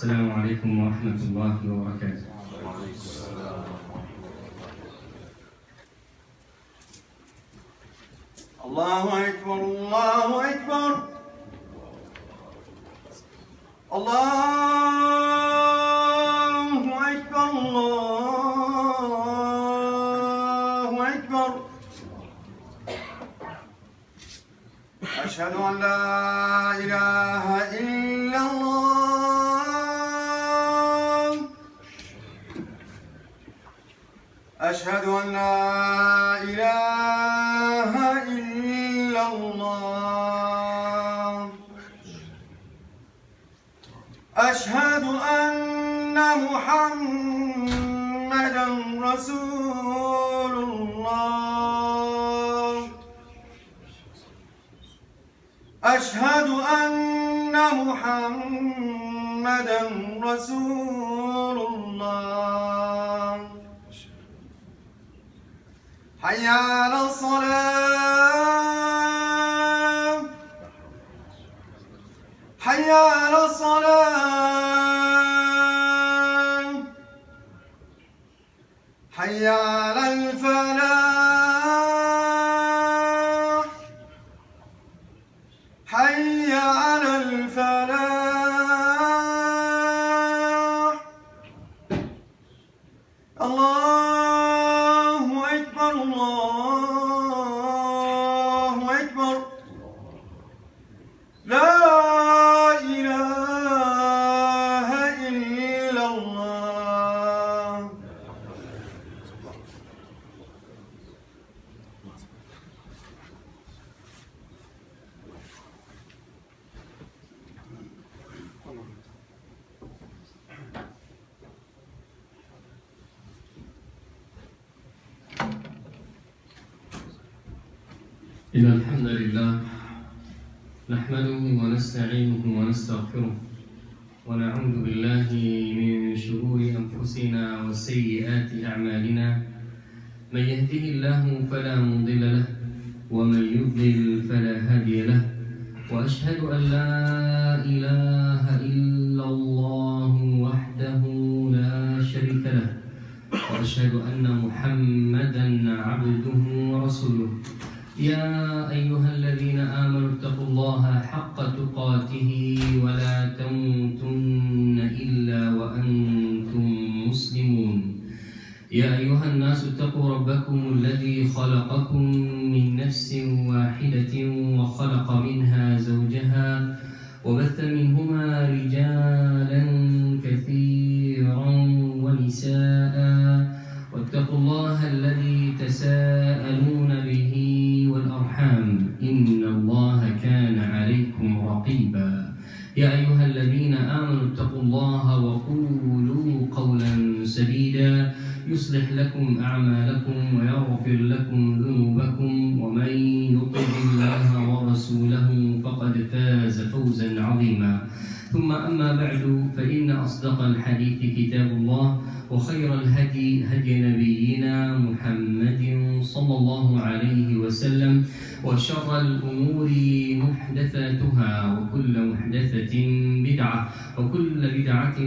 السلام عليكم ورحمة الله وبركاته. الله أكبر الله أكبر الله أكبر الله أكبر أشهد أن لا إله إلا الله أشهد أن لا إله إلا الله أشهد أن محمدًا رسول الله أشهد أن محمدًا رسول الله حي على الصلاة حي على الصلاة حي على الفلاح حي على الفلاح الله أكبر الله أكبر لا إله إلا الله إن الحمد لله نحمده ونستعينه ونستغفره ونعوذ بالله من شرور أنفسنا وسيئات أعمالنا من يهده الله فلا مضل له ومن يضلل فلا هادي له وأشهد أن لا إله إلا الله وحده لا شريك له وأشهد أن محمدًا عبده ورسوله يا أيها الذين آمنوا اتقوا الله حق تقاته ولا تموتن إلا وأنتم مسلمون يا أيها الناس اتقوا ربكم الذي خلقكم من نفس واحدة وخلق منها زوجها وبث منهما رجالا كثيرا ونساء واتقوا الله الذي تساءلون به والأرحام إن الله كان عليكم رقيبا يا أيها الذين آمنوا اتقوا الله وقولوا قولا سديدا يصلح لكم أعمالكم ويغفر لكم ذنوبكم ومن يطع الله ورسوله فقد فاز فوزا عظيما ثم أما بعد فإن أصدق الحديث كتاب الله وخير الهدي هدي نبينا محمد صلى الله عليه وسلم وشر الأمور محدثاتها وكل محدثة بدعة وكل بدعة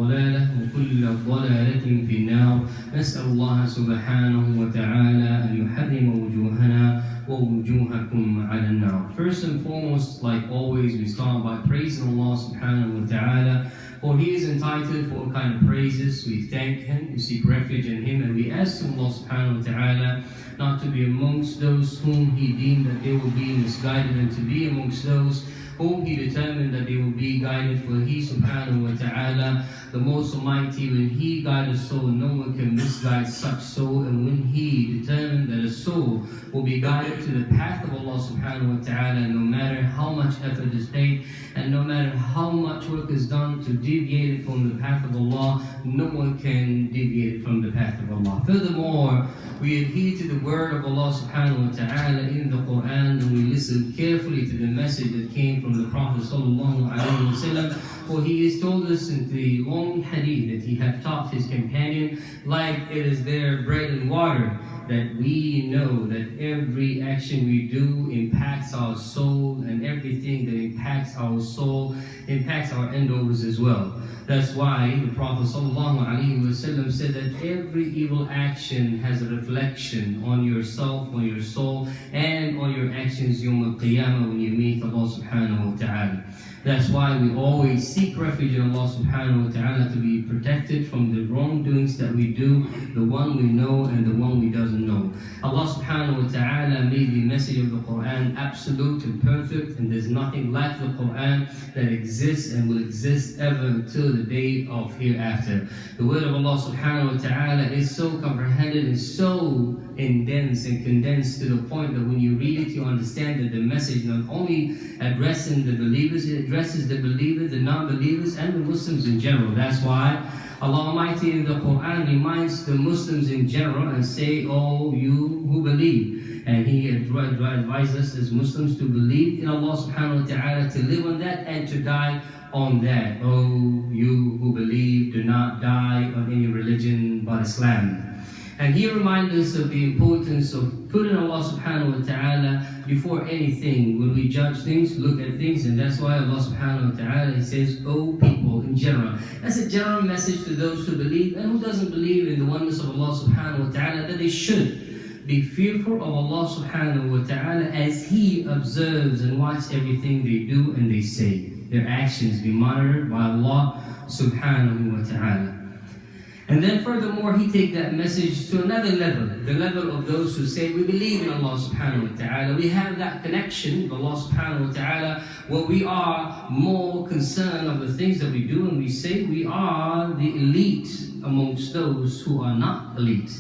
ضلالة وكل ضلالة في النار نسأل الله سبحانه وتعالى أن يحرم وجوهنا ووجوهكم على النار. First and foremost, like always, we start by praising Allah subhanahu wa ta'ala, for He is entitled for all kind of praises. We thank Him, we seek refuge in Him, and we ask Allah subhanahu wa ta'ala not to be amongst those whom He deemed that they will be misguided, and to be amongst those whom He determined that they will be guided. For He subhanahu wa ta'ala, the Most Almighty, when He guides a soul, no one can misguide such soul. And when He determined that a soul will be guided to the path of Allah subhanahu wa ta'ala, no matter how much effort is paid and no matter how much work is done to deviate it from the path of Allah, no one can deviate it from the path of Allah. Furthermore, we adhere to the word of Allah subhanahu wa ta'ala in the Quran, and we listen carefully to the message that came from the Prophet sallallahu alaihi wasallam. For he has told us in the long hadith that he had taught his companion, like it is their bread and water, that we know that every action we do impacts our soul, and everything that impacts our soul impacts our endeavors as well. That's why the Prophet ﷺ said that every evil action has a reflection on yourself, on your soul, and on your actions Yawm al-Qiyamah when you meet Allah subhanahu wa ta'ala. That's why we always seek refuge in Allah subhanahu wa ta'ala to be protected from the wrongdoings that we do, the one we know and the one we doesn't know. Allah subhanahu wa ta'ala made the message of the Quran absolute and perfect, and there's nothing like the Quran that exists and will exist ever until the day of hereafter. The word of Allah subhanahu wa ta'ala is so comprehended and so dense and condensed to the point that when you read it, you understand that the message not only addressing the believers, it addresses the believers, the non-believers, and the Muslims in general. That's why Allah Almighty in the Quran reminds the Muslims in general and say, "Oh, you who believe." And He advises us as Muslims to believe in Allah subhanahu wa ta'ala, to live on that and to die on that. "Oh, you who believe, do not die on any religion but Islam." And He reminds us of the importance of putting Allah subhanahu wa ta'ala before anything. When we judge things, look at things, and that's why Allah subhanahu wa ta'ala, He says, "Oh people," in general. That's a general message to those who believe and who doesn't believe in the oneness of Allah subhanahu wa ta'ala, that they should be fearful of Allah subhanahu wa ta'ala as He observes and watches everything they do and they say. Their actions be monitored by Allah subhanahu wa ta'ala. And then furthermore, He takes that message to another level, the level of those who say, we believe in Allah subhanahu wa ta'ala. We have that connection with Allah subhanahu wa ta'ala, where we are more concerned of the things that we do, and we say we are the elite amongst those who are not elite.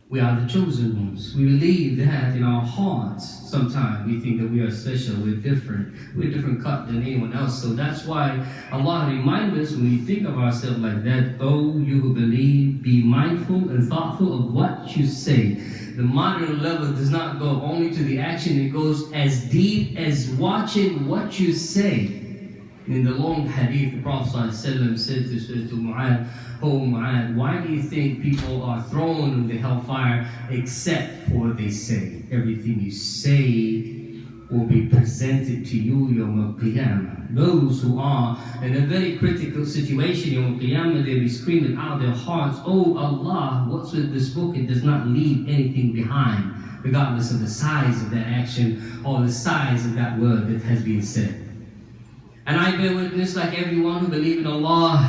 We are the chosen ones. We believe that in our hearts. Sometimes we think that we are special, we're different cut than anyone else. So that's why Allah reminds us when we think of ourselves like that, "Oh, you who believe, be mindful and thoughtful of what you say." The modern level does not go only to the action, it goes as deep as watching what you say. In the long hadith, the Prophet ﷺ said to Mu'ad, "Oh Mu'ad, why do you think people are thrown in the hellfire except for what they say? Everything you say will be presented to you Yawm al-Qiyamah." Those who are in a very critical situation Yawm al-Qiyamah, they'll be screaming out of their hearts, "Oh Allah, what's with this book? It does not leave anything behind, regardless of the size of that action or the size of that word that has been said." And I bear witness, like everyone who believes in Allah,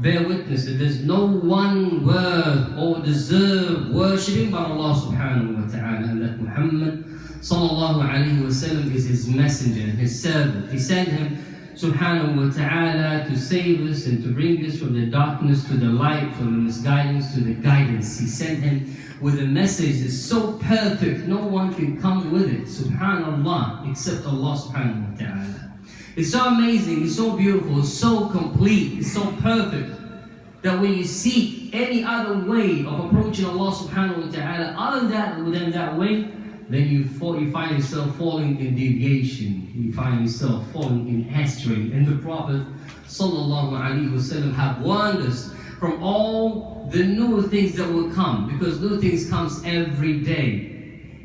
bear witness that there's no one word or deserve worshipping but Allah subhanahu wa ta'ala, and that Muhammad sallallahu alayhi wa sallam is His messenger and His servant. He sent Him subhanahu wa ta'ala to save us and to bring us from the darkness to the light, from the misguidance to the guidance. He sent Him with a message that's so perfect, no one can come with it, subhanallah, except Allah subhanahu wa ta'ala. It's so amazing, it's so beautiful, it's so complete, it's so perfect, that when you seek any other way of approaching Allah subhanahu wa ta'ala other than that way, then you find yourself falling in deviation, you find yourself falling in astray. And the Prophet sallallahu alaihi wasallam have warned us from all the new things that will come, because new things comes every day.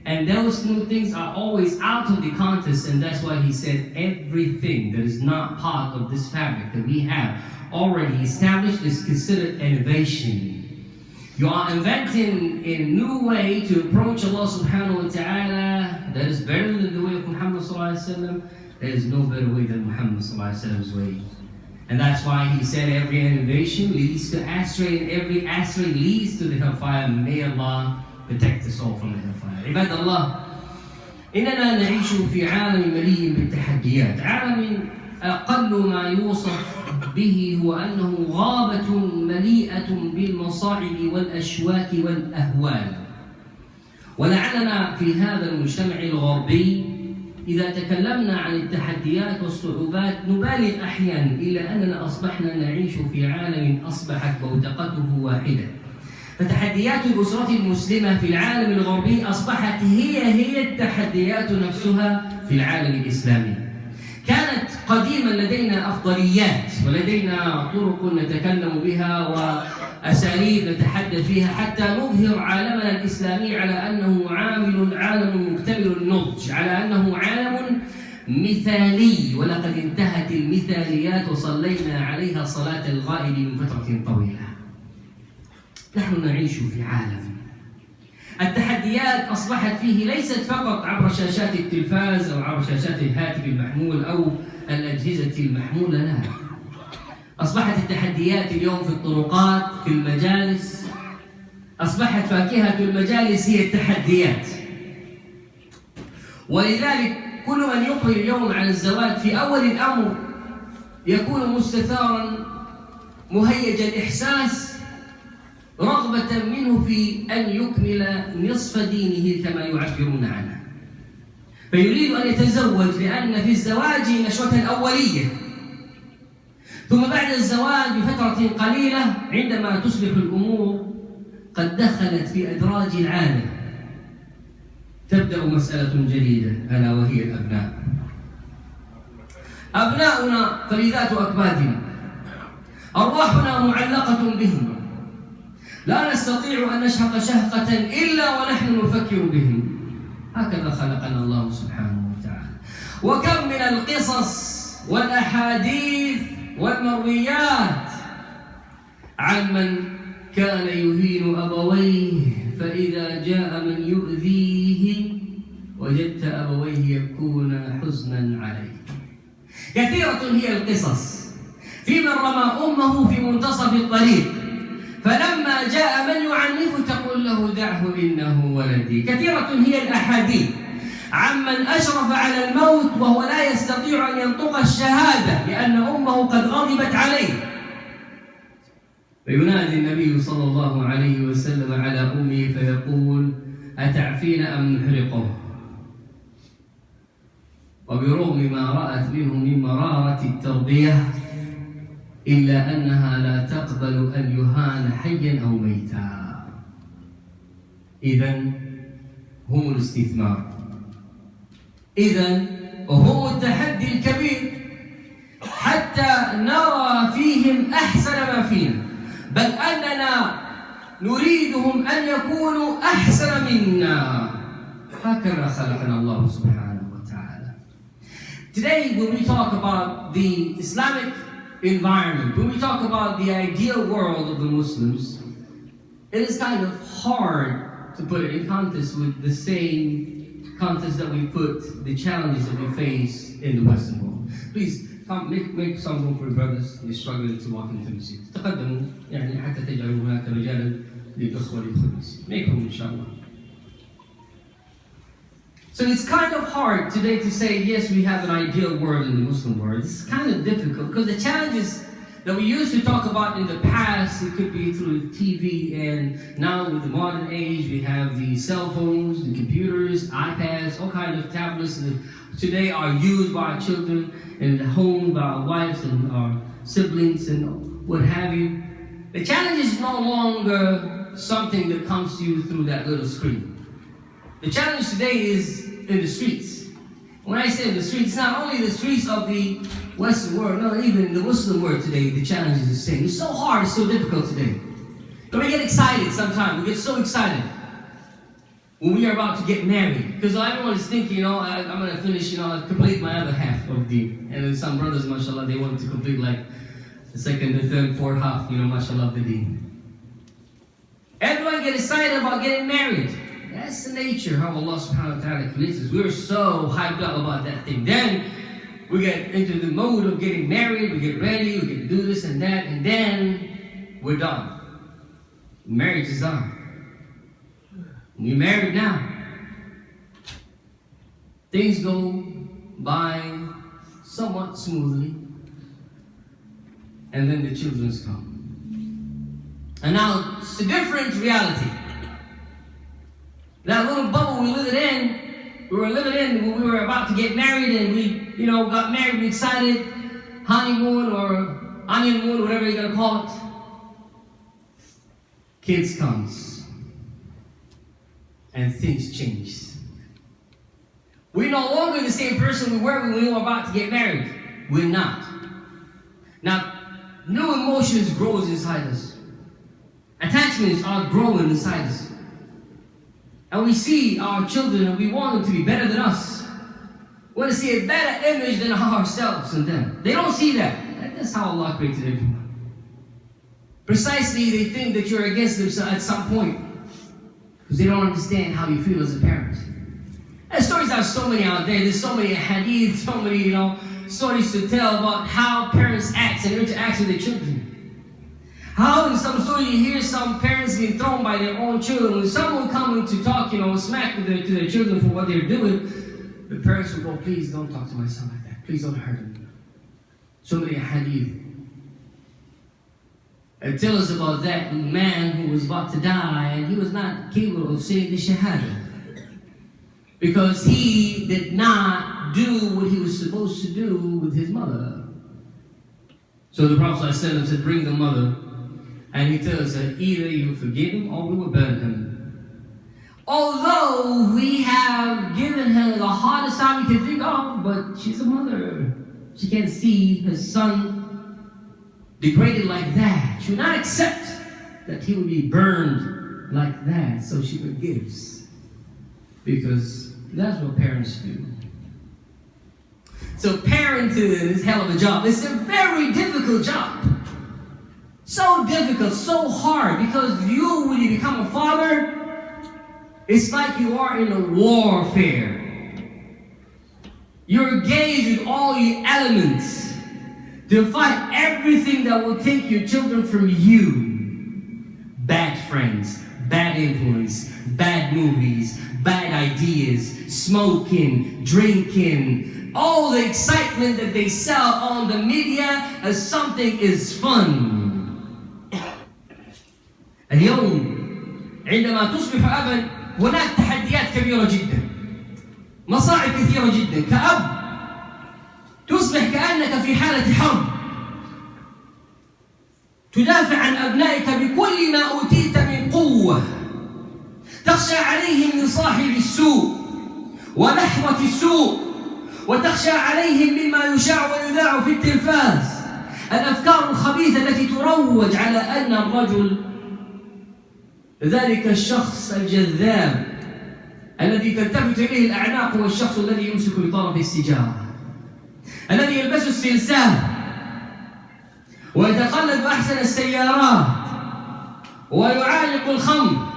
And those new things are always out of the context, and that's why He said everything that is not part of this fabric that we have already established is considered innovation. You are inventing a new way to approach Allah subhanahu wa ta'ala that is better than the way of Muhammad sallallahu alaihi wasallam. There is no better way than Muhammad sallallahu alaihi wasallam's way. And that's why He said every innovation leads to astray, and every astray leads to the hellfire. May Allah protect us all from the hellfire. عباد الله، إننا نعيش في عالم مليء بالتحديات، عالم أقل ما يوصف به هو أنه غابة مليئة بالمصاعب والأشواك والأهوال. ولعلنا في هذا المجتمع الغربي إذا تكلمنا عن التحديات والصعوبات نبالغ أحيانا، إلا أننا أصبحنا نعيش في عالم أصبحت بوتقته واحدة. فتحديات الأسرة المسلمة في العالم الغربي أصبحت هي التحديات نفسها في العالم الإسلامي. كانت قديما لدينا أفضليات ولدينا طرق نتكلم بها وأساليب نتحدث فيها حتى نظهر عالمنا الإسلامي على أنه عالم مكتمل النضج، على أنه عالم مثالي، ولقد انتهت المثاليات وصلينا عليها صلاة الغائب من فترة طويلة. نحن نعيش في عالم التحديات أصبحت فيه ليست فقط عبر شاشات التلفاز أو عبر شاشات الهاتف المحمول أو الأجهزة المحمولة، لا، أصبحت التحديات اليوم في الطرقات، في المجالس، أصبحت فاكهة المجالس هي التحديات. ولذلك كل من يقبل اليوم على الزواج في أول الأمر يكون مستثارا مهيج الإحساس، رغبة منه في أن يكمل نصف دينه كما يعبرون عنه، فيريد أن يتزوج لأن في الزواج نشوة أولية، ثم بعد الزواج بفترة قليلة عندما تصبح الأمور قد دخلت في أدراج العادة تبدأ مسألة جديدة ألا وهي الأبناء. أبناؤنا فلذات أكبادنا، أرواحنا معلقة بهم، لا نستطيع أن نشهق شهقة إلا ونحن نفكر بهم. هكذا خلقنا الله سبحانه وتعالى. وكم من القصص والأحاديث والمرويات عن من كان يهين أبويه فإذا جاء من يؤذيه وجدت أبويه يبكون حزنا عليه. كثيرة هي القصص في من رمى أمه في منتصف الطريق فلما جاء من يعنفه تقول له دعه إنه ولدي. كثيرة هي الأحاديث عمن أشرف على الموت وهو لا يستطيع أن ينطق الشهادة لأن أمه قد غضبت عليه، فينادي النبي صلى الله عليه وسلم على أمه فيقول أتعفين أم نحرقه؟ وبرغم ما رأت منه من مرارة التربية إلا أنها لا تقبل أن يهان حيا أو ميتا. إذن هم الاستثمار، إذن هم التحدي الكبير حتى نرى فيهم أحسن ما فينا، بل أننا نريدهم أن يكونوا أحسن منا. هكذا خلقنا الله سبحانه وتعالى. Today when we talk about the Islamic environment, when we talk about the ideal world of the Muslims, it is kind of hard to put it in context with the same context that we put the challenges that we face in the Western world. Please come, make some room for your brothers. They're struggling to walk into the masjid. تقدموا يعني حتى تجعلوا هناك رجالا للإخوة ليدخلوا المسجد. Make room inshallah. So it's kind of hard today to say, yes, we have an ideal world in the Muslim world. It's kind of difficult because the challenges that we used to talk about in the past, it could be through TV, and now with the modern age, we have the cell phones, the computers, iPads, all kinds of tablets that today are used by our children and home by our wives and our siblings and what have you. The challenge is no longer something that comes to you through that little screen. The challenge today is in the streets. When I say in the streets, it's not only the streets of the Western world, no, even in the Muslim world today, the challenge is the same. It's so hard, it's so difficult today. But we get excited sometimes, we get so excited when we are about to get married. Because everyone is thinking, I'm going to finish, complete my other half of the, and then some brothers, mashallah, they want to complete like the second, the third, fourth half, mashallah, of the deen. Everyone get excited about getting married. That's the nature how Allah subhanahu wa ta'ala creates us. We're so hyped up about that thing. Then we get into the mode of getting married, we get ready, we get to do this and that, and then we're done. Marriage is done. We're married now. Things go by somewhat smoothly, and then the children's come. And now it's a different reality. That little bubble we were living in when we were about to get married, and we, got married and excited, honeymoon or onion moon, whatever you're gonna call it. Kids comes, and things change. We're no longer the same person we were when we were about to get married. we're not. Now, new emotions grows inside us. Attachments are growing inside us. And we see our children and we want them to be better than us. We want to see a better image than ourselves and them. They don't see that. That's how Allah created everyone. Precisely, they think that you're against them at some point because they don't understand how you feel as a parent. And stories are so many out there. There's so many hadith, so many, stories to tell about how parents act and interact with their children. How in some story you hear some parents being thrown by their own children. When someone coming to talk, smack to their children for what they're doing, the parents will go, please don't talk to my son like that. Please don't hurt him. So many hadith. And tell us about that man who was about to die and he was not capable of saying the shahada. Because he did not do what he was supposed to do with his mother. So the Prophet ﷺ said, bring the mother. And he tells her, either you forgive him or we will burn him. Although we have given her the hardest time we can think of, but she's a mother. She can't see her son degraded like that. She will not accept that he will be burned like that. So she forgives. Because that's what parents do. So parenting is a hell of a job. It's a very difficult job. So difficult, so hard, because when you become a father, it's like you are in a warfare. You're engaged with all your elements to fight everything that will take your children from you. Bad friends, bad influence, bad movies, bad ideas, smoking, drinking, all the excitement that they sell on the media as something is fun. اليوم عندما تصبح أبا هناك تحديات كبيرة جدا، مصاعب كثيرة جدا. كأب تصبح كأنك في حالة حرب، تدافع عن أبنائك بكل ما أوتيت من قوة، تخشى عليهم من صاحب السوء ولحظة السوء، وتخشى عليهم مما يشاع ويذاع في التلفاز، الأفكار الخبيثة التي تروج على أن الرجل ذلك الشخص الجذاب الذي تلتفت إليه الأعناق هو الشخص الذي يمسك بطرف السجارة، الذي يلبس السلسال ويتقلد أحسن السيارات ويعالق الخمر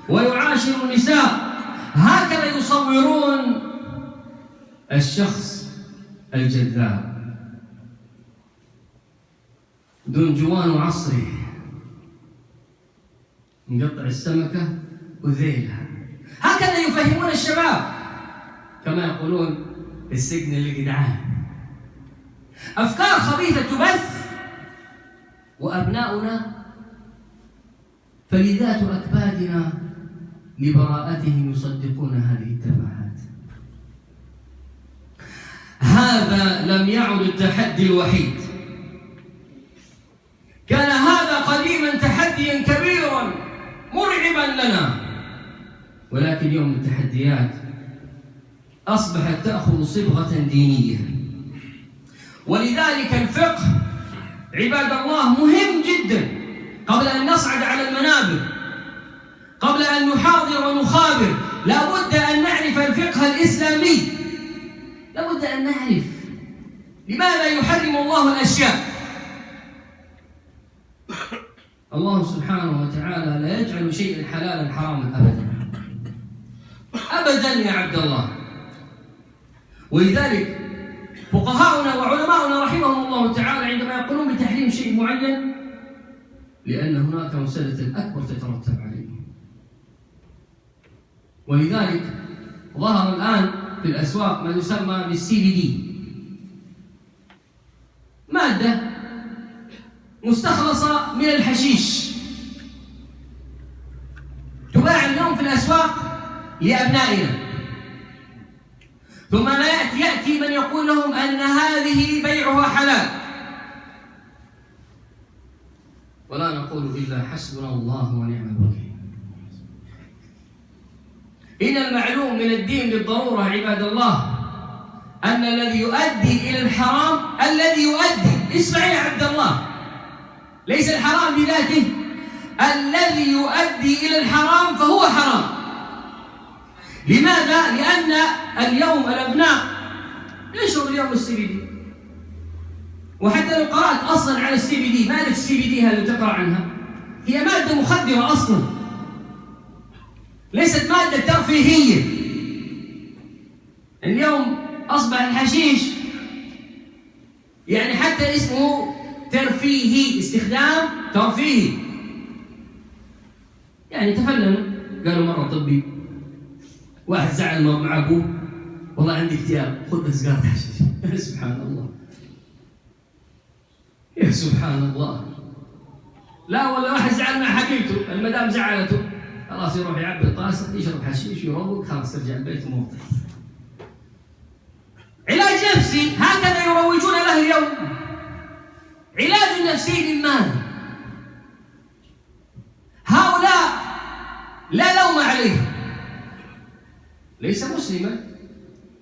ويعاشر النساء. هكذا يصورون الشخص الجذاب دون جوان عصره، مقطع السمكة وذيلها. هكذا يفهمون الشباب، كما يقولون السجن اللي جدعان. أفكار خبيثة تبث، وأبناؤنا فلذات أكبادنا لبراءتهم يصدقون هذه التفاهات. هذا لم يعد التحدي الوحيد، كان هذا قديما تحديا كبيرا مرعبا لنا، ولكن يوم التحديات أصبحت تأخذ صبغة دينية. ولذلك الفقه عباد الله مهم جدا. قبل أن نصعد على المنابر، قبل أن نحاضر ونخابر، لابد أن نعرف الفقه الإسلامي. لابد أن نعرف لماذا يحرم الله الأشياء. الله سبحانه وتعالى لا يجعل شيئا حلالا حراما أبدا أبدا يا عبد الله. ولذلك فقهاؤنا وعلماؤنا رحمهم الله تعالى عندما يقولون بتحريم شيء معين، لأن هناك مفسدة أكبر تترتب عليه. ولذلك ظهر الآن في الأسواق ما يسمى بالCBD، مادة مستخلصة من الحشيش، تباع اليوم في الأسواق لأبنائنا، ثم لا يأتي من يقول لهم أن هذه بيعها حلال، ولا نقول إلا حسبنا الله ونعم الوكيل. إن المعلوم من الدين بالضرورة عباد الله أن الذي يؤدي إلى الحرام الذي يؤدي، اسمع يا عبد الله، ليس الحرام بذاته، الذي يؤدي إلى الحرام فهو حرام. لماذا؟ لأن اليوم الأبناء يشرب اليوم السي بي دي، وحتى لو قرأت أصلا على السي بي دي، مالك السي بي دي هذه تقرأ عنها؟ هي مادة مخدرة أصلا، ليست مادة ترفيهية. اليوم أصبح الحشيش يعني حتى اسمه ترفيهي، استخدام ترفيهي. يعني تفننوا، قالوا مرة طبي، واحد زعل مع أبوه، والله عندي اكتئاب، خذ سجارة حشيش. يا سبحان الله، يا سبحان الله. لا ولا واحد زعل مع حبيبته، المدام زعلته، خلاص يروح يعبي الطاسة، يشرب حشيش، يروق، خلاص يرجع البيت وموطي. علاج نفسي هكذا يروجون له اليوم. علاج نفسي للمال. هؤلاء لا لوم عليهم، ليس مسلما،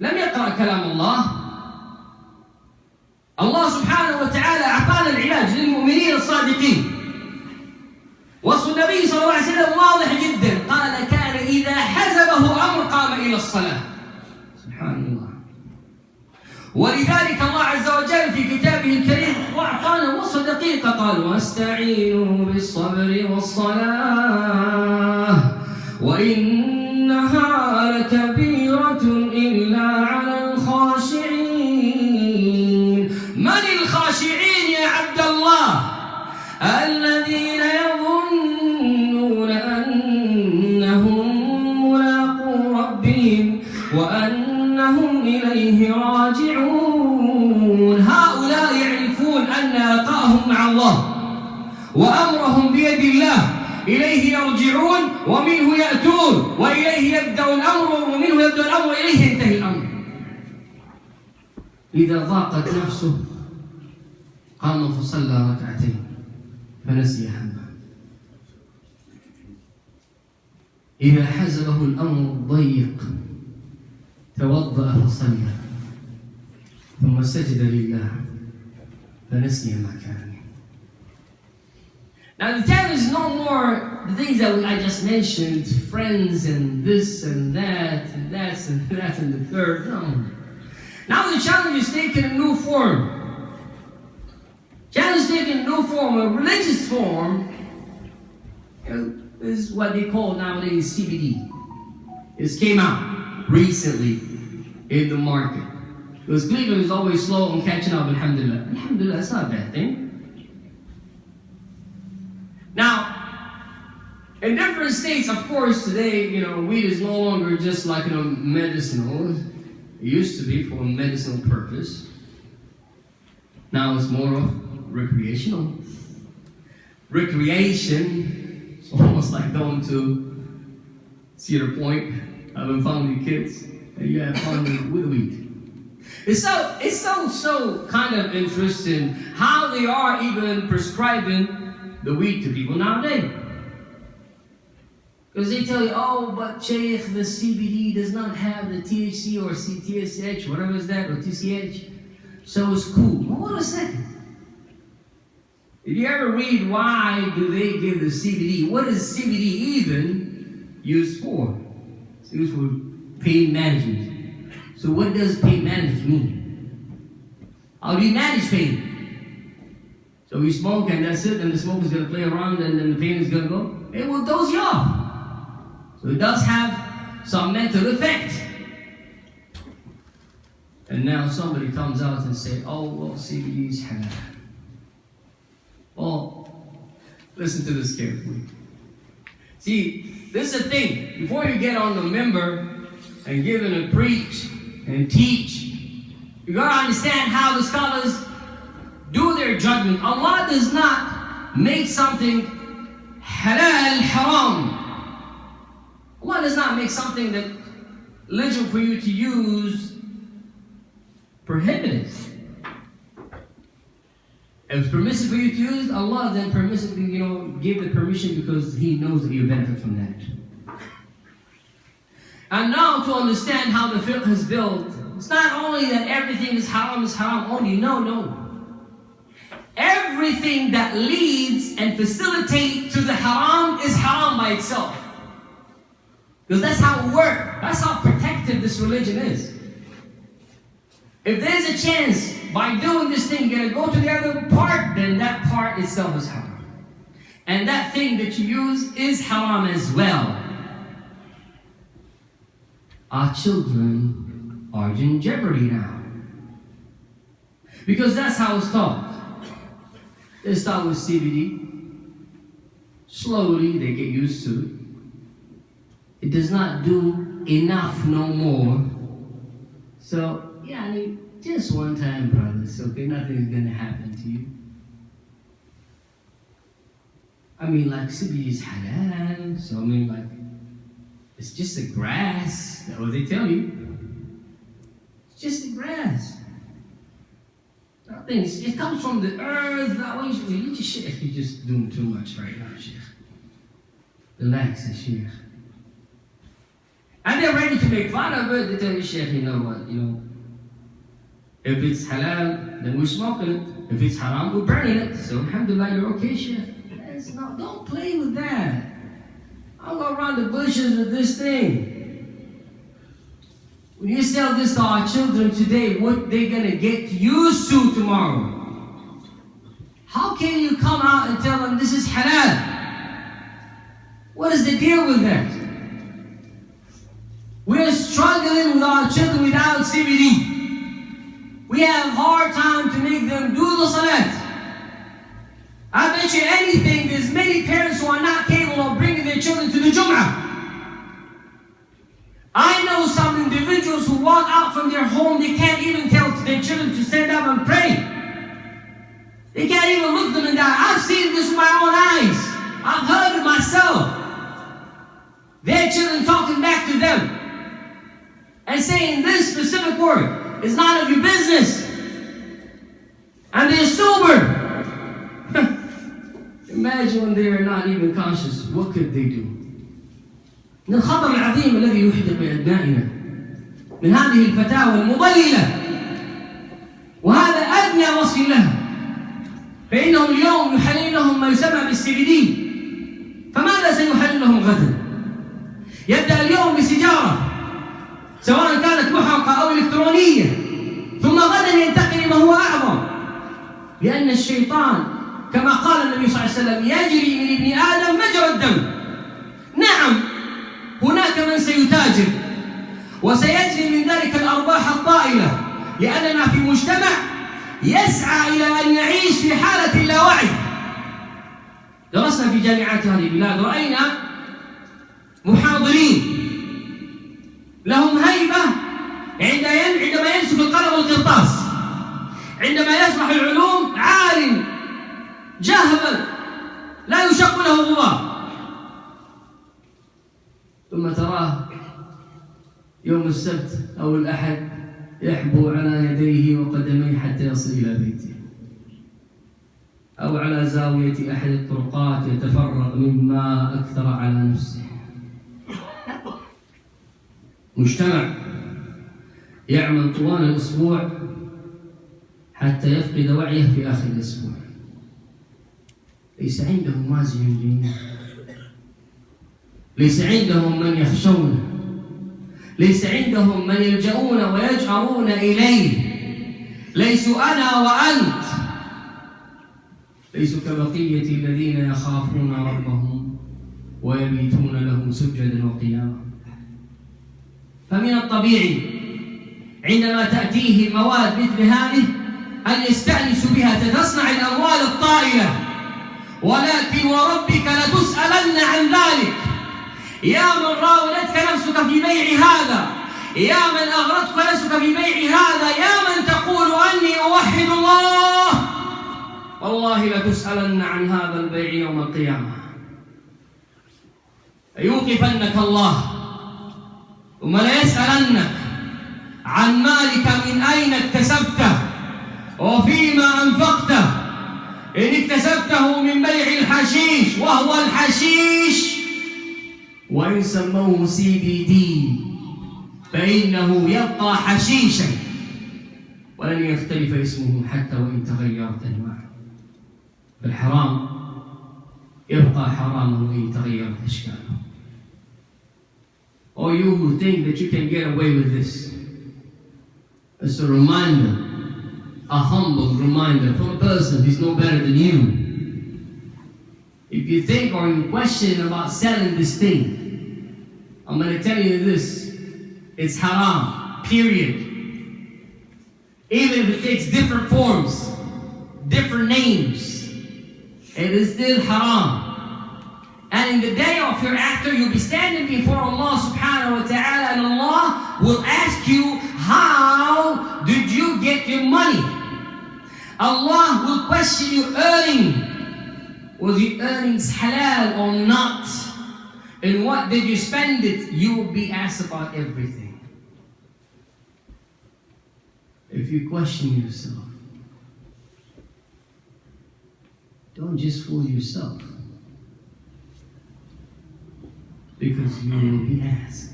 لم يقرأ كلام الله. الله سبحانه وتعالى أعطانا العلاج للمؤمنين الصادقين. وصف النبي صلى الله عليه وسلم واضح جدا، قال: كان إذا حزبه أمر قام إلى الصلاة. سبحان الله. ولذلك الله عز وجل في كتابه الكريم وأعطانا وصفة دقيقة، قال: واستعينوا بالصبر والصلاة وإنها لكبيرة إلا على الخاشعين. من الخاشعين يا عبد الله؟ الذين يظنون أنهم ملاقو ربهم وأنهم إليه راجعون. هؤلاء يعرفون أن لقاءهم مع الله وأمرهم بيد الله، إليه يرجعون ومنه يأتون، وإليه يبدأ الأمر ومنه يبدأ الأمر وإليه ينتهي الأمر. إذا ضاقت نفسه قام فصلى ركعتين فنسي همه. إذا حزبه الأمر ضيق توضأ فصلى ثم سجد لله فنسي ما كان. Now the time is no more the things that I just mentioned, friends and this and that and that and that and the third. No. Now the challenge is taking a new form. Challenge is taking a new form, a religious form. This is what they call nowadays CBD. This came out recently in the market. Because Cleveland is always slow on catching up, alhamdulillah. Alhamdulillah, it's not a bad thing. Now, in different states, of course, today, weed is no longer just like, medicinal. It used to be for a medicinal purpose. Now it's more of recreational. Recreation, it's almost like going to Cedar Point, having fun with your kids, and you have fun with the weed. It's so kind of interesting how they are even prescribing the weed to people nowadays. Because they tell you, oh, but Sheikh, the CBD does not have the THC or TSH, whatever is that, or TCH, so it's cool. Well, hold on a second. Did you ever read why do they give the CBD? What is CBD even used for? It's used for pain management. So what does pain management mean? How do you manage pain? So you smoke and that's it, and the smoke is going to play around and then the pain is going to go? It will dose you off. So it does have some mental effect. And now somebody comes out and say, oh, well, CBD is halal. Well, listen to this carefully. See, this is the thing. Before you get on the member and give and preach and teach, you got to understand how the scholars do their judgment. Allah does not make something halal haram. Allah does not make something that legal for you to use prohibited. If it's permissible for you to use, Allah then permissively, give the permission because He knows that you benefit from that. And now to understand how the fiqh is built, It's not only that everything is haram only. No. Everything that leads and facilitates to the haram is haram by itself. Because that's how it works. That's how protected this religion is. If there's a chance by doing this thing you're going to go to the other part, then that part itself is haram. And that thing that you use is haram as well. Our children are in jeopardy now. Because that's how it's taught. They start with CBD. Slowly they get used to it. It does not do enough no more. So, just one time, brothers, okay? Nothing's gonna happen to you. Like CBD is halal, so it's just a grass. That's what they tell you. It's just a grass. It comes from the earth. That way, you're just doing too much right now, Sheikh. Relax, Sheikh. And they're ready to make fun of it. They tell you, Sheikh, you know what? If it's halal, then we're smoking it. If it's haram, we're burning it. So, alhamdulillah, you're okay, Sheikh. Don't play with that. I'll go around the bushes with this thing. When you sell this to our children today, what they're going to get used to tomorrow? How can you come out and tell them this is halal? What is the deal with that? We're struggling with our children without CBD. We have a hard time to make them do the salat. I bet you anything, there's many parents who are not capable of bringing their children to the Jum'ah. I know some individuals who walk out from their home, they can't even tell their children to stand up and pray. They can't even look them in the eye. I've seen this with my own eyes. I've heard it myself. Their children talking back to them and saying this specific word is none of your business. And they're sober. Imagine when they are not even conscious, what could they do? من الخطر العظيم الذي يحدق بأبنائنا من هذه الفتاوى المضللة، وهذا أدنى وصف لها، فإنهم اليوم يحلل لهم ما يسمى بالCBD، فماذا سيحلل لهم غدا؟ يبدأ اليوم بسيجارة سواء كانت محرقة أو إلكترونية، ثم غدا ينتقل لما هو أعظم، لأن الشيطان كما قال النبي صلى الله عليه وسلم يجري من ابن آدم مجرى الدم. نعم، هناك من سيتاجر وسيجري من ذلك الأرباح الطائلة، لأننا في مجتمع يسعى إلى أن يعيش في حالة اللاوعي. درسنا في جامعات هذه البلاد، رأينا محاضرين لهم هيبة عندما يمسك القلم والقرطاس، عندما يشرح العلوم عالم جاهبا لا يشق له غبار، ثم تراه يوم السبت أو الأحد يحبو على يديه وقدميه حتى يصل إلى بيته، أو على زاوية أحد الطرقات يتفرغ مما أكثر على نفسه. مجتمع يعمل طوال الأسبوع حتى يفقد وعيه في آخر الأسبوع، ليس عندهم مازن دينه، ليس عندهم من يخشونه، ليس عندهم من يلجؤون ويجأرون إليه، ليسوا أنا وأنت، ليسوا كبقية الذين يخافون ربهم ويبيتون له سجدا وقياما. فمن الطبيعي عندما تأتيه مواد مثل هذه أن يستأنسوا بها، تصنع الأموال الطائلة، ولكن وربك لتسألن عن ذلك. يا من راودتك نفسك في بيع هذا، يا من أغرتك نفسك في بيع هذا، يا من تقول أني أوحد الله، والله لتسألن عن هذا البيع يوم القيامة. يوقفنك الله ثم ليسألنك عن مالك من أين اكتسبته وفيما أنفقته، إن اكتسبته من بيع الحشيش وهو الحشيش، وإن سموه CBD فإنه يبقى حشيشا ولن يختلف اسمه حتى وإن تغيرت أنواعه. فالحرام يبقى حراما وإن تغيرت أشكاله. Or you who think that you can get away with this, it's a reminder, a humble reminder from a person who's no better than you. If you think or you question about selling this thing, I'm going to tell you this, it's haram, period. Even if it takes different forms, different names, it is still haram. And in the day of hereafter, you'll be standing before Allah subhanahu wa ta'ala, and Allah will ask you, how did you get your money? Allah will question you earning. Was your earnings halal or not? And what did you spend it? You will be asked about everything. If you question yourself, don't just fool yourself, because you will be asked.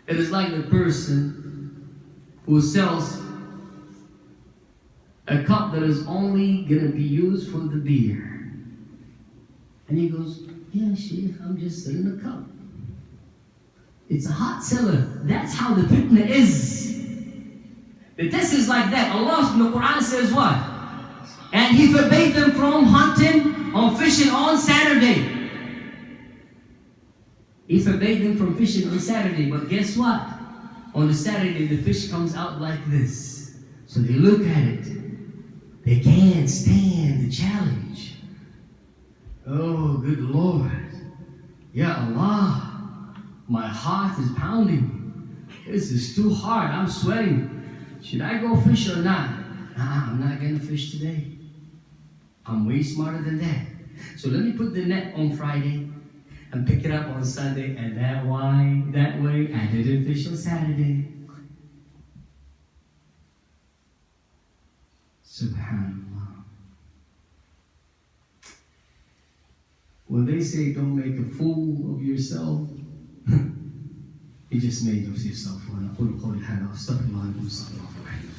It is like the person who sells a cup that is only going to be used for the beer. And he goes, yeah, Sheikh, I'm just selling a cup. It's a hot seller. That's how the fitna is. The test is like that. Allah in the Quran says what? And He forbade them from hunting or fishing on Saturday. He forbade them from fishing on Saturday. But guess what? On the Saturday, the fish comes out like this. So they look at it. They can't stand the challenge. Oh, good Lord. Ya Allah, my heart is pounding. This is too hard. I'm sweating. Should I go fish or not? I'm not going to fish today. I'm way smarter than that. So let me put the net on Friday and pick it up on Sunday, and that way I didn't fish on Saturday. Subhanallah. When they say don't make a fool of yourself, you just made of yourself. وأقول قولي هذا وأستغفر الله لكم وأستغفر الله الرحيم.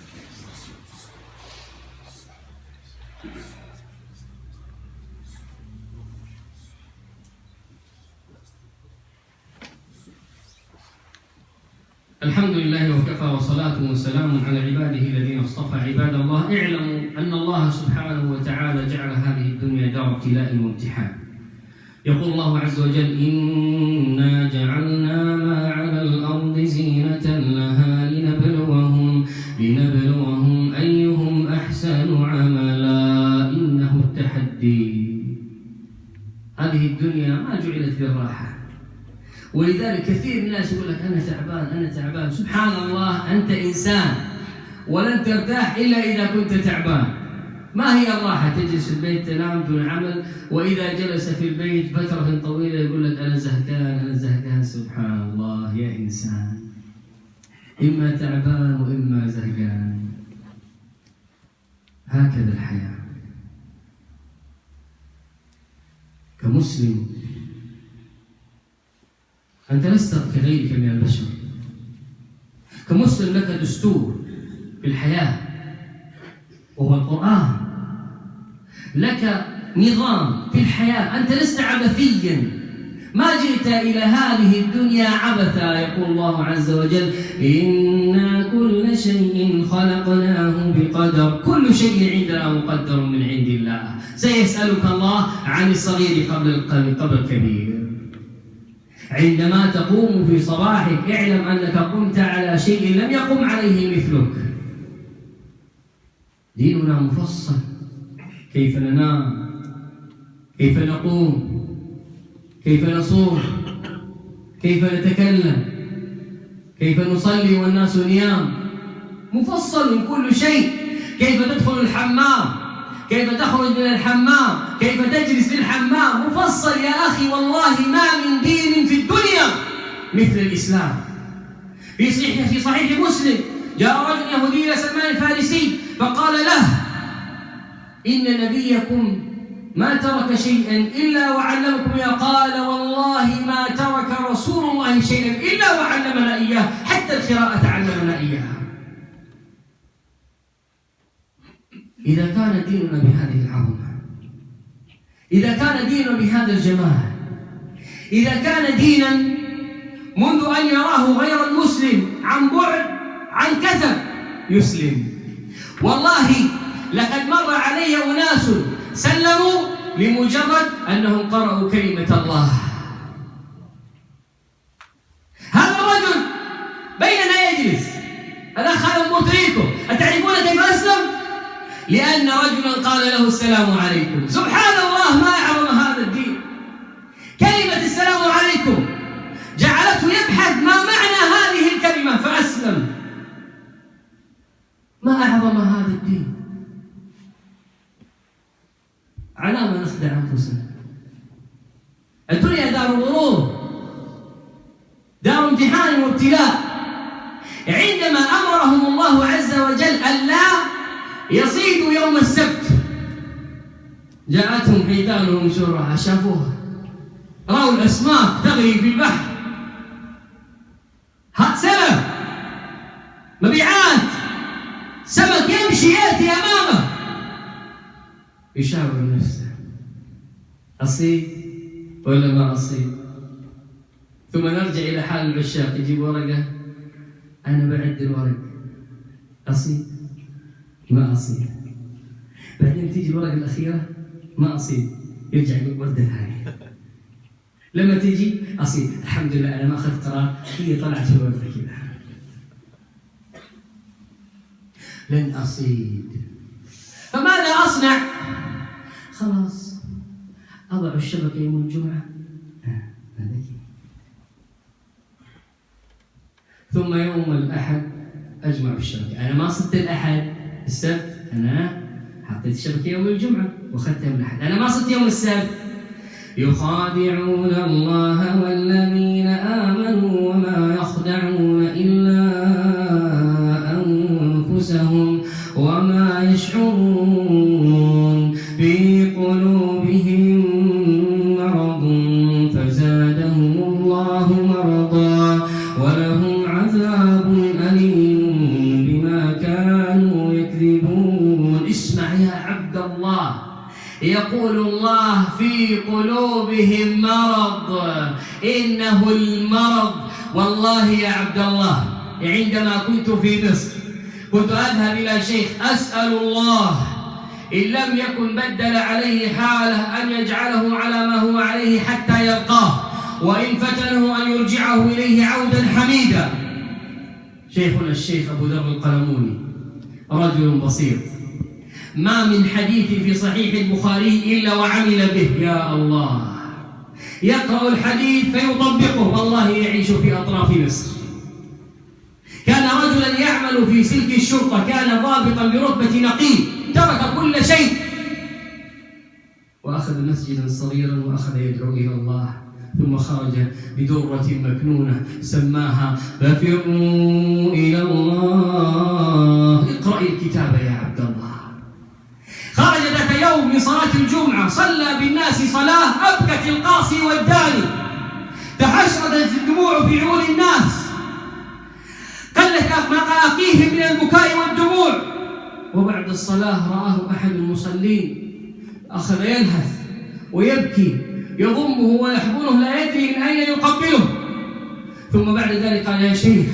الحمد لله وكفى وصلاة وسلام على عباده الذين اصطفى. عباد الله، اعلموا أن الله سبحانه وتعالى جعل هذه الدنيا دار ابتلاء وامتحان. يقول الله عز وجل: إنا جعلنا ما على الأرض زينة لها لنبلوهم أيهم أحسن عملا إنه التحدي. هذه الدنيا ما جعلت للراحة، ولذلك كثير من الناس يقول لك أنا تعبان. سبحان الله، أنت إنسان ولن ترتاح إلا إذا كنت تعبان. ما هي الراحة؟ تجلس في البيت تنام دون عمل، وإذا جلس في البيت فترة طويلة يقول لك أنا زهقان. سبحان الله يا إنسان، إما تعبان وإما زهقان. هكذا الحياة. كمسلم أنت لست كغيرك من البشر. كمسلم لك دستور في الحياة وهو القرآن، لك نظام في الحياة. أنت لست عبثيا، ما جئت إلى هذه الدنيا عبثا. يقول الله عز وجل: إنا كل شيء خلقناه بقدر. كل شيء عندنا مقدر من عند الله. سيسألك الله عن الصغير قبل الكبير. عندما تقوم في صباحك اعلم أنك قمت على شيء لم يقم عليه مثلك. ديننا مفصل، كيف ننام، كيف نقوم، كيف نصوم، كيف نتكلم، كيف نصلي والناس نيام. مفصل كل شيء. كيف تدخل الحمام، كيف تخرج من الحمام، كيف تجلس في الحمام. مفصل يا أخي. والله ما من دين في الدنيا مثل الإسلام. في صحيح مسلم جاء رجل يهودي إلى سلمان الفارسي فقال له: إن نبيكم ما ترك شيئا إلا وعلمكم إياه. قال والله ما ترك رسول الله شيئا إلا وعلمنا إياه، حتى القراءة علمنا إياها. إذا كان ديننا بهذه العظمة، إذا كان ديننا بهذا الجمال، إذا كان دينا منذ أن يراه غير المسلم عن بعد عن كثب يسلم. والله لقد مر علي أناس سلموا لمجرد أنهم قرأوا كلمة الله. هذا الرجل بيننا يجلس، الأخ هذا مدركه. أتعرفون كيف أسلم؟ لأن رجلا قال له السلام عليكم. سبحان الله، ما أعظم هذا الدين. كلمة السلام عليكم جعلته يبحث ما معنى هذه الكلمة فأسلم. ما أعظم هذا الدين. على ما نخدع أنفسنا. الدنيا دار غرور، دار امتحان وابتلاء. عندما أمرهم الله عز وجل ألا يصيدوا يوم السبت، جاءتهم حيتانهم شرها، شافوها، رأوا الأسماك تغري في البحر، هات سلم، مبيعات، سمك يمشي يأتي أمامه، يشاور نفسه أصيب ولا ما أصيب. ثم نرجع إلى حال العشاق، يجيب ورقة، أنا بعد الورق، أصيب ما أصيب. بعدين تيجي الورقة الأخيرة ما أصيب، يرجع يقول وردة ثانية. لما تيجي أصيب، الحمد لله أنا ما أخذت قرار، هي طلعت في الوردة كذا، لن أصيب. فماذا أصنع؟ خلاص أضع الشبكة يوم الجمعة، ثم يوم الأحد أجمع الشبكة. أنا ما صدت الأحد، السبت أنا حطيت الشبكة يوم الجمعة وأخذتها يوم الأحد. أنا ما صدت يوم السبت. يخادعون الله والذين آمنوا وما يخدعون إلا أنفسهم وما يشعرون. في قلوبهم مرض فزادهم الله مرضا ولهم عذاب أليم بما كانوا يكذبون. اسمع يا عبد الله، يقول الله في قلوبهم مرض، إنه المرض. والله يا عبد الله، عندما كنت في مصر كنت أذهب إلى شيخ أسأل الله إن لم يكن بدل عليه حاله أن يجعله على ما هو عليه حتى يلقاه، وإن فتنه أن يرجعه إليه عودا حميدا. شيخنا الشيخ أبو ذر القلموني رجل بسيط، ما من حديث في صحيح البخاري إلا وعمل به. يا الله، يقرأ الحديث فيطبقه. والله يعيش في أطراف مصر. كان رجلا يعمل في سلك الشرطة، كان ضابطا برتبة نقيب، ترك كل شيء وأخذ مسجدا صغيرا وأخذ يدعو إلى الله. ثم خرج بدرة مكنونة سماها ففروا إلى الله. اقرأ الكتاب يا عبد الله. خرج ذات يوم من صلاة الجمعة، صلى بالناس صلاة أبكت القاصي والداني، تحشردت الدموع في عيون الناس، قلت مقاقيهم من البكاء والدموع. وبعد الصلاة رآه أحد المصلين، أخذ يلهث ويبكي، يضمه ويحضنه لا يدري من أين يقبله. ثم بعد ذلك قال يا شيخ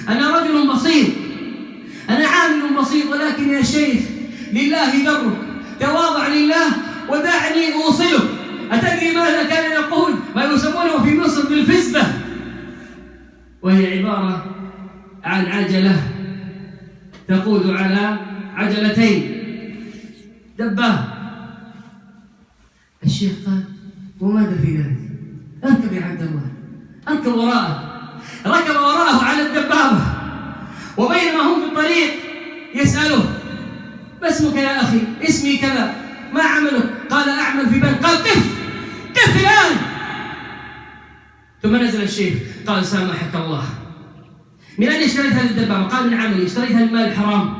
أنا رجل بسيط، أنا عامل بسيط، ولكن يا شيخ لله درك، تواضع لله ودعني أوصلك. أتدري ماذا كان يقول؟ ما يسمونه في مصر بالفزبة، وهي عبارة عن عجلة تقود على عجلتين، دبة. الشيخ قال وماذا في ذلك؟ اركب يا عبد الله، اركب وراءه. ركب وراءه على الدبابة، وبينما هم في الطريق يسأله ما اسمك يا أخي؟ اسمي كذا. ما عملك؟ قال أعمل في بنك. قال قف الآن. ثم نزل الشيخ قال سامحك الله، من أين اشتريت هذه الدبابة؟ قال من عملي، اشتريتها من مال الحرام،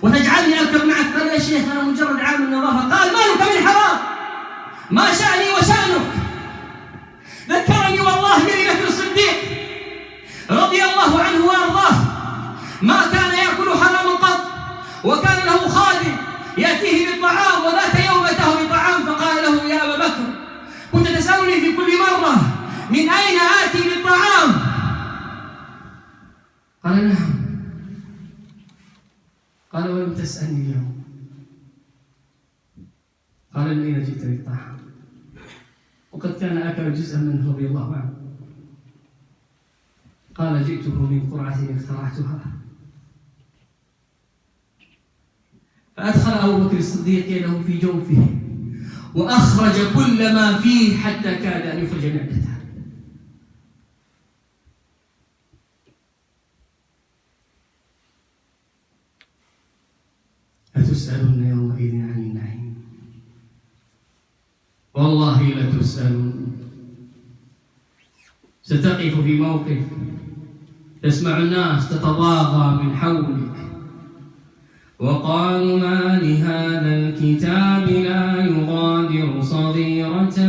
وتجعلني أركب معك؟ قال يا يا شيخ أنا مجرد عامل نظافة. قال مالك بالحرام؟ ما شأني وشأنك. ذكرني والله بأبي بكر الصديق رضي الله عنه وأرضاه، ما كان يأكل حراما قط، وكان له خادم يأتيه بالطعام، وذات يوم أتاه بطعام فقال له يا أبا بكر كنت تسألني في كل مرة من أين آتي بالطعام؟ قال نعم. قال ولم تسألني اليوم. قال من أين جئت بالطعام؟ وقد كان أكل جزءا منه رضي الله عنه. قال جئته من قرعة اخترعتها. فأدخل أبو بكر الصديق يده في جوفه وأخرج كل ما فيه حتى كاد أن يخرج معدته. لتسألن يومئذ عن النعيم. والله لتسألن. ستقف في موقف تسمع الناس تتضاغى من حولك وقالوا ما لهذا الكتاب لا يغادر صغيرة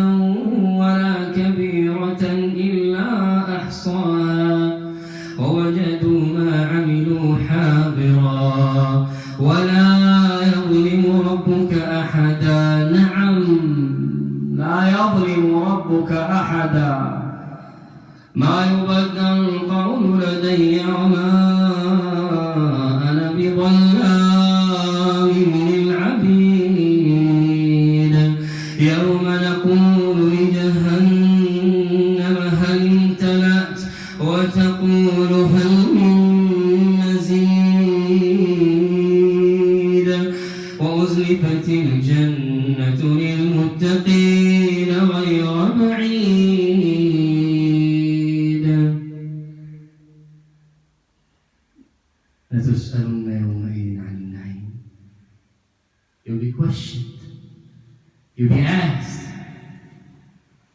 ولا كبيرة إلا أحصاها ووجدوا ما عملوا حاضرا ولا يظلم ربك أحدا. نعم لا يظلم ربك أحدا. ما يبدل القول لدي وما أنا بظلام للعبيد. يوم نقول لجهنم هل امتلأت وتقول هل من مزيد وأزلفت الجنة للمتقين غير بعيد. لتسألن يومئذ عن النعيم. You'll be questioned. You'll be asked.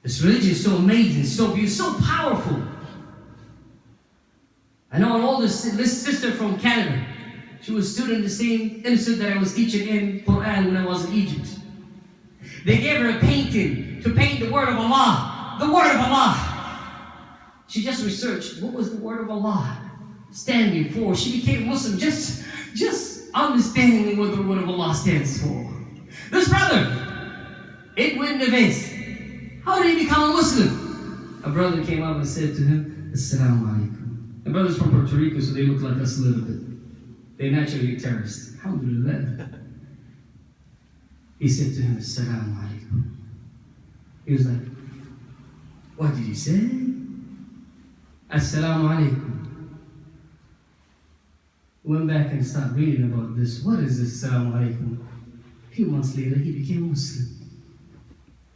This religion is so amazing, so beautiful, so powerful. I know an older sister from Canada. She was a student in the same institute that I was teaching in Quran when I was in Egypt. They gave her a painting to paint the word of Allah. The word of Allah. She just researched what was the word of Allah standing for. She became Muslim just understanding what the word of Allah stands for. This brother, Edwin Neves, how did he become a Muslim? A brother came up and said to him, Assalamu alaikum. The brother's from Puerto Rico, so they look like us a little bit. They're naturally terrorists. Alhamdulillah. He said to him, Assalamu alaikum. He was like, what did he say? Assalamu alaikum. Went back and started reading about this. What is this Assalamu alaikum? A few months later, he became Muslim.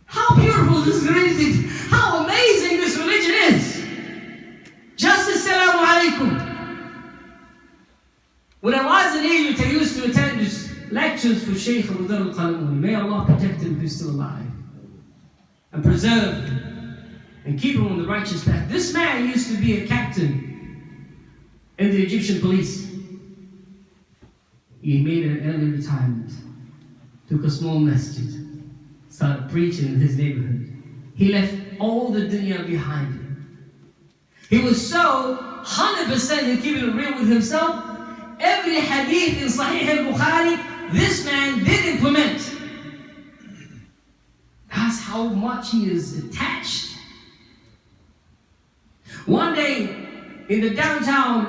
How beautiful this religion is! How amazing this religion is! Just Assalamu alaikum. When I was in Egypt, I used to attend lectures for Sheikh al-Qalamouni. May Allah protect him if he's still alive and preserve him and keep him on the righteous path. This man used to be a captain in the Egyptian police. He made an early retirement, took a small masjid, started preaching in his neighborhood. He left all the dunya behind him. He was so 100% in keeping it real with himself. Every hadith in Sahih al-Bukhari, this man did implement. That's how much he is attached. One day, in the downtown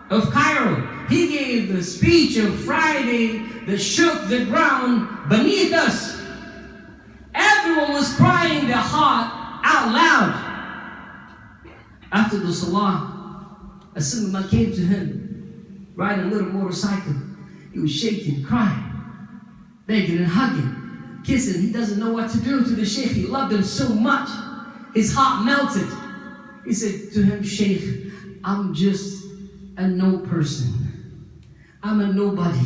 of Cairo, he gave the speech of Friday that shook the ground beneath us. Everyone was crying their heart out loud. After the salah, a single man came to him, riding a little motorcycle. He was shaking, crying, begging and hugging, kissing. He doesn't know what to do to the Sheikh. He loved him so much. His heart melted. He said to him, Sheikh, I'm just a no person. I'm a nobody.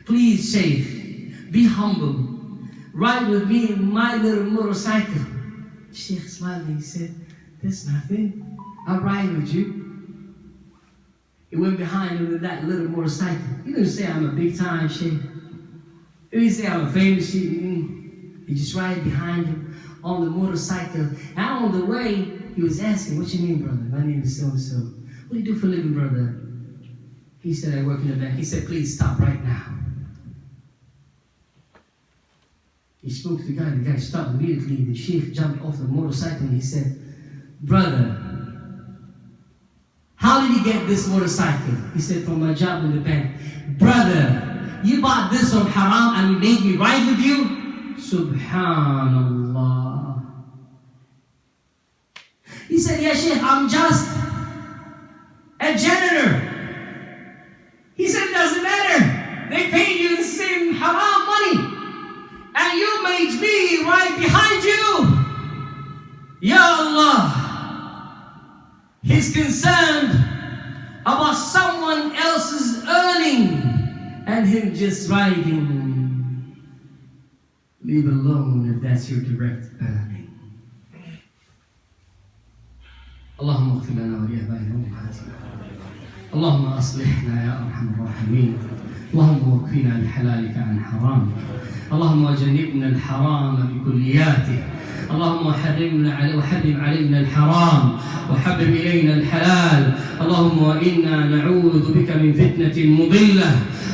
Please, Sheikh, be humble. Ride with me in my little motorcycle. Sheikh smiled and he said, there's nothing. I'll ride with you. He went behind him with that little motorcycle. He didn't say I'm a big time sheikh. He didn't say I'm a famous sheikh. He just ride behind him on the motorcycle. And on the way, he was asking, "What's your name, brother?" "My name is so-and-so." "What do you do for a living, brother?" He said, "I work in the bank." He said, "Please stop right now." He spoke to the guy stopped immediately. The sheikh jumped off the motorcycle and he said, "Brother, how did you get this motorcycle?" He said, "From my job in the bank." "Brother, you bought this from haram and you made me ride with you?" Subhanallah. He said, "Yeah, Sheikh, I'm just a janitor." He said, "It doesn't matter. They paid you the same haram money. And you made me right behind you." Ya Allah. He's concerned about someone else's earning and him just riding. Leave alone if that's your direct earning. اللهم اغفر لنا ولآبائنا وأمهاتنا. اللهم أصلحنا يا أرحم الراحمين. اللهم وكفنا بحلالك عن حرامك. اللهم وجنبنا الحرام بكلياته. اللهم وحرم علينا الحرام وحبب إلينا الحلال. اللهم وإنا نعوذ بك من فتنة مضلة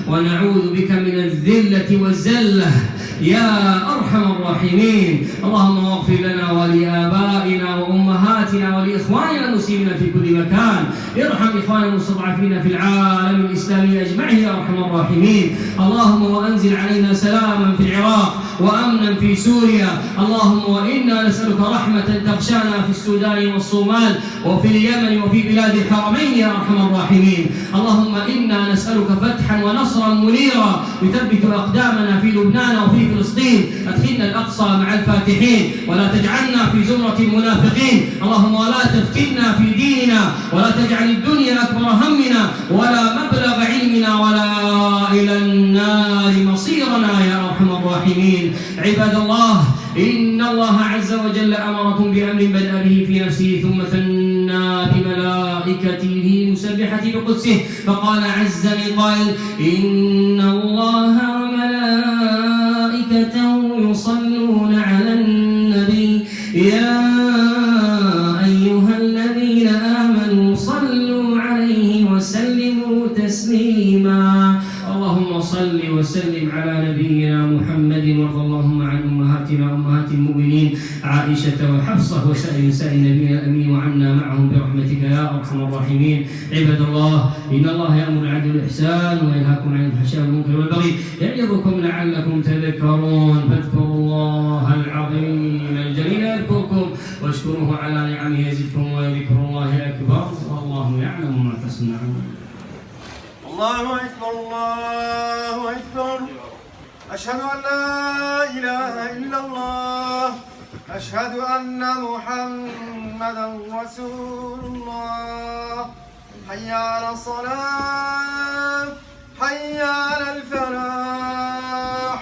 ونعوذ بك من الذلة والزلة يا أرحم الراحمين. اللهم اغفر لنا ولآبائنا وأمهاتنا ولإخواننا المسلمين في كل مكان. ارحم إخواننا المستضعفين في العالم الإسلامي أجمعين يا أرحم الراحمين. اللهم وأنزل علينا سلاما في العراق وأمنا في سوريا. اللهم وإنا نسألك رحمة تغشانا في السودان والصومال وفي اليمن وفي بلاد الحرمين يا أرحم الراحمين. اللهم إنا نسألك فتحا ونصرا منيرا يثبت أقدامنا في لبنان وفي فلسطين. أدخلنا الأقصى مع الفاتحين ولا تجعلنا في زمرة المنافقين. اللهم ولا تفتنا في ديننا ولا تجعل الدنيا أكبر همنا ولا مبلغ علمنا ولا إلى النار مصيرنا يا أرحم الراحمين. عباد الله، إن الله عز وجل أمركم بأمر بدأ به في نفسه ثم ثنى بملائكته المسبحة بقدسه فقال عز من قائل: إن الله وملائكته يصلون على النبي يا أيها الذين آمنوا صلوا عليه وسلموا تسليما. اللهم صل وسلم على نبينا محمد وارض اللهم عن أمهاتنا أمهات المؤمنين عائشة وحفصة وسائر نساء النبي الأمين وعنا معهم برحمتك يا أرحم الراحمين. عباد الله، إن الله يأمر بالعدل والإحسان وينهاكم عن الفحشاء والمنكر والبغي يعظكم لعلكم تذكرون. فاذكروا الله العظيم الجليل يذكركم واشكروه على نعمه يزدكم وذكر الله أكبر والله يعلم ما تصنعون. الله أكبر الله أكبر. أشهد أن لا إله إلا الله. أشهد أن محمدا رسول الله. حي على الصلاة حي على الفلاح.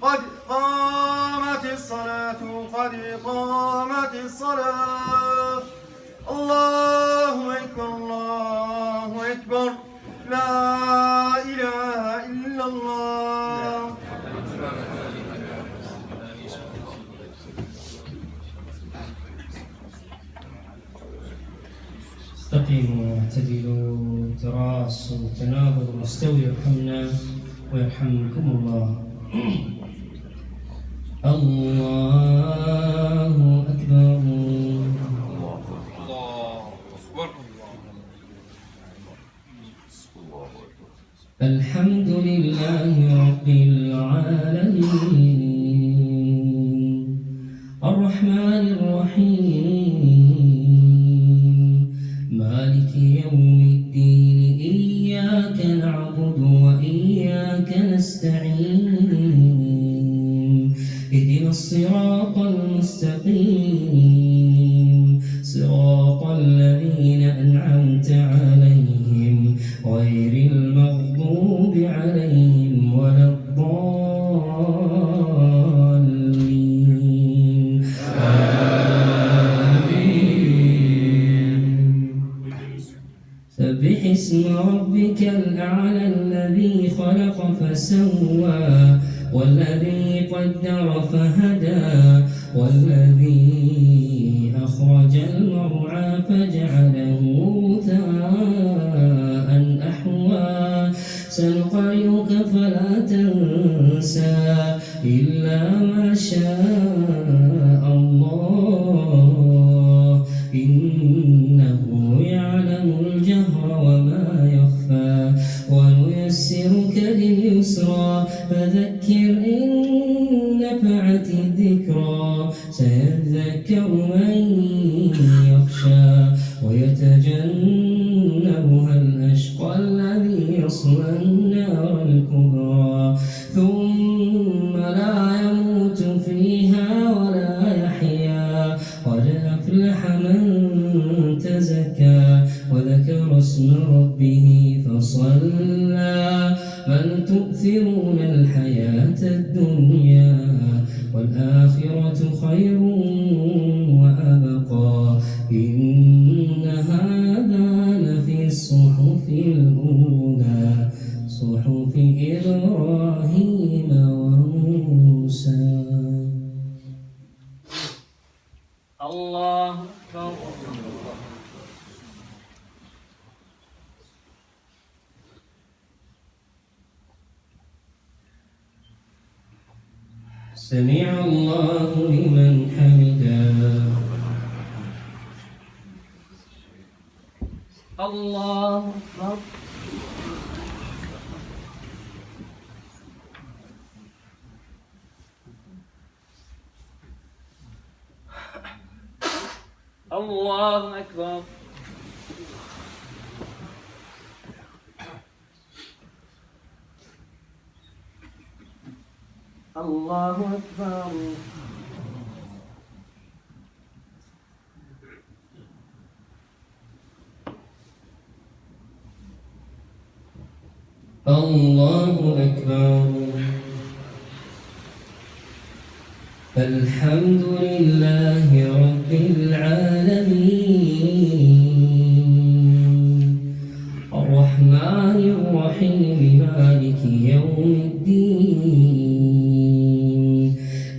قد قامت الصلاة قد قامت الصلاة. الله أكبر الله أكبر. لا إله إلا الله. استقيموا واعتدلوا تراصوا تنابضوا واستووا يرحمنا ويرحمكم الله. الله أكبر. الحمد لله رب العالمين الرحمن الرحيم مالك يوم الدين. إياك نعبد وإياك نستعين. اهدنا الصراط المستقيم صراط الذين أنعمت عليهم غير المغضوب عليهم ولا الضالين. آمين. سبح اسم الذي خلق فسوى والذي قدر فهدى والذي أخرج المرعى فجعله غثاء أحوى سنقرئك فلا تنسى إلا ما شاء الله إنه يعلم الجهر وما يخفى ونيسرك لليسرى فذكر إن نفعت الذكرى سيذكر من يخشى ويتجنبها الأشقى الذي يصلى النار الكبرى ثم لا يموت فيها ولا يحيا قد أفلح من تزكى وذكر اسم ربه فصلى بل تؤثرون الحياة الدنيا والآخرة خير وأبقى إن هذا لفي الصحف الأولى صحف إبراهيم وموسى. الله أكبر. سمع الله لمن حمده. الله أكبر. الله أكبر. الله أكبر. الله أكبر. الحمد لله رب العالمين الرحمن الرحيم مالك يوم الدين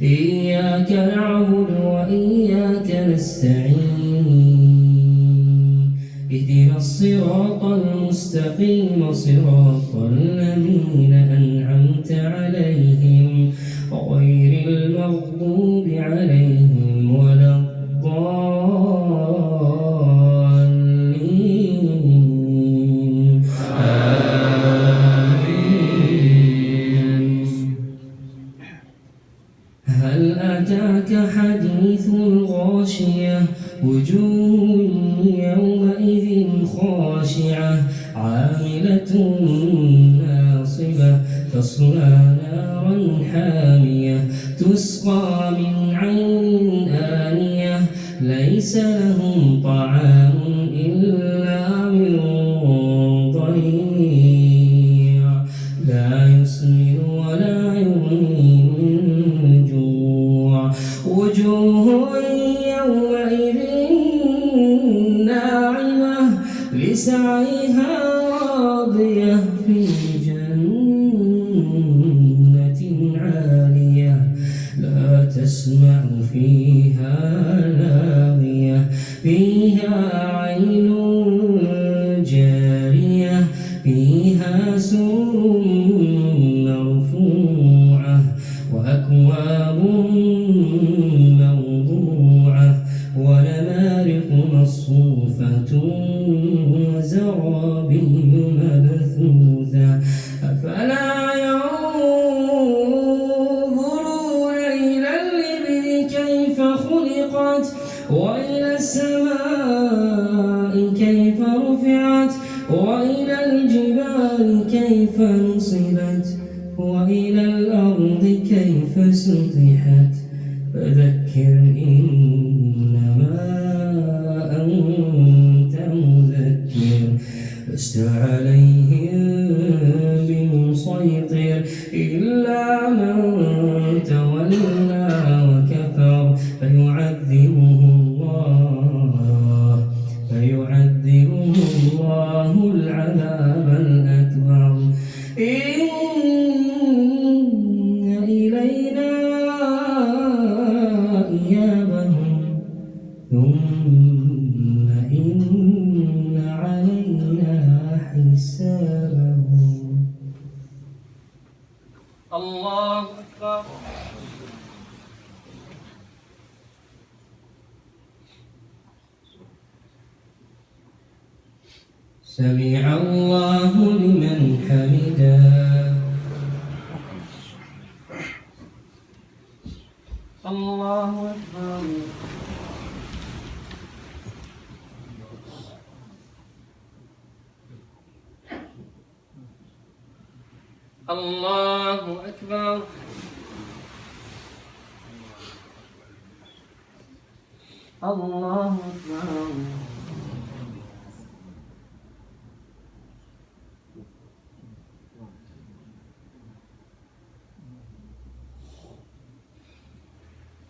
إياك نعبد وإياك نستعين اهدنا الصراط المستقيم صراط الذين أنعمت عليهم غير المغضوب عليهم ولا الضالين آمين. هل أتاك حديث الغاشية وجوه يومئذ خاشعة عاملة ناصبة تصلى نارا حامية تسقى من عين آنية ليس لهم طعام إلا من ضريع لا يسمن ولا يغني من جوع وجوه يومئذ ناعمة لسعيها راضية في جنة عالية لا تسمع فيها لاغية فيها عين جارية فيها سرر مرفوعة وأكواب موضوعة ونمارق مصفوفة وزرابي مبثوثة أفلا ينظرون إلى الإبل كيف خلقت وإلى السماء كيف رفعت وإلى الجبال كيف نصبت وإلى الأرض كيف سطحت فذكر إنما أنت مذكر لست عليهم بمسيطر إلا من تولى وكفر فيعذبه الله العذاب الأكبر الله أكبر. سمع الله لمن حمده. الله أكبر. الله أكبر. الله أكبر.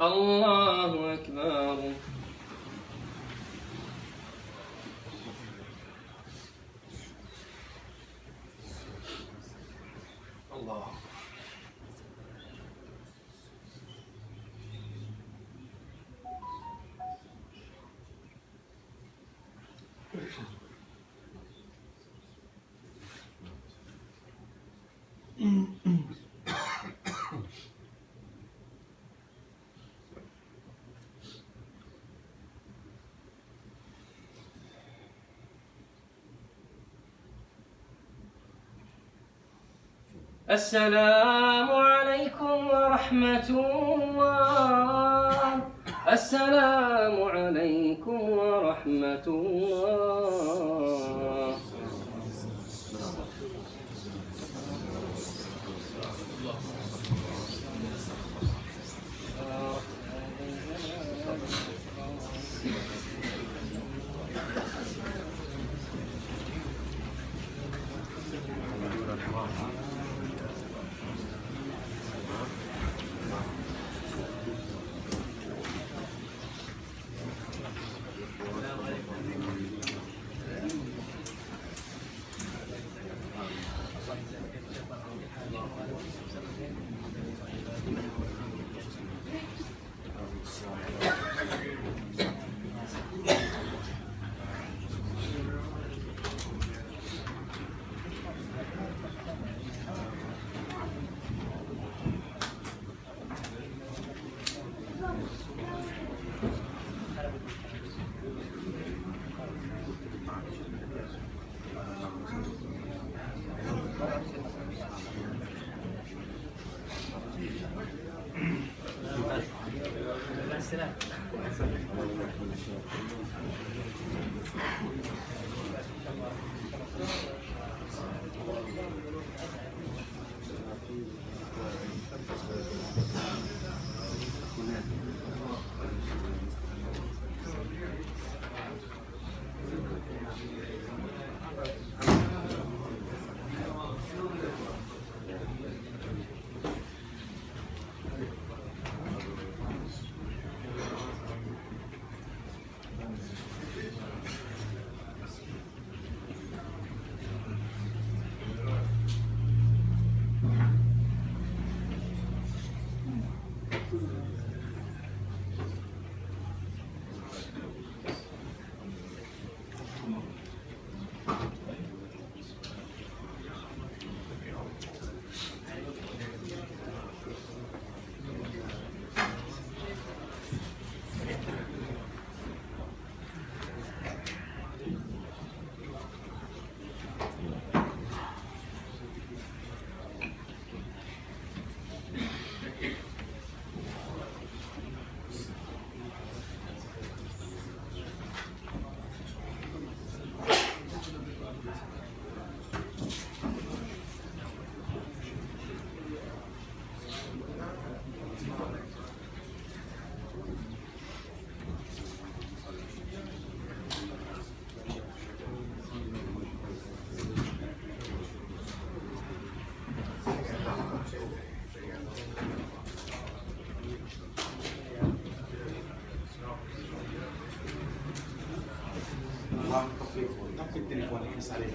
الله أكبر. الله. السلام عليكم ورحمة الله. السلام عليكم ورحمة الله. طفي التليفون يحس عليه.